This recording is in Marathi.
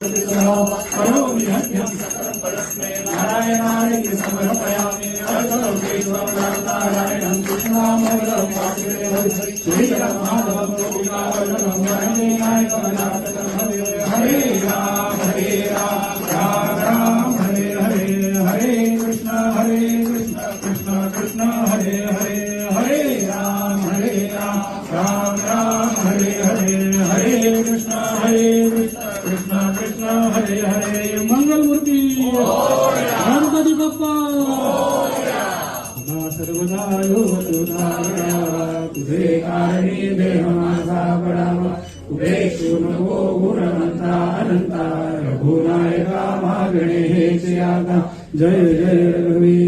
करोमि यज्ञं सकलं परस्मै नारायणाय समर्पयामि अर्थलोकेश्वरं नारायणं कृष्णामोदं वासुदेवं श्रीराममाधवं गोपिकावल्लभं वन्दे नायकमनाथं हरे राम राम राम हरे हरे हरे कृष्ण कृष्ण कृष्ण हरे हरे हरे राम राम राम हरे हरे हरे कृष्ण कृष्ण कृष्ण हरे हरे मंगलमूर्ती गणपती बाप्पा सर्वदा तुझे कारणी देह माझा पडावा उभेक्षु नको गुणवंता अनंता रघुनायका मागणे हेच यागा जय जय रघुवीर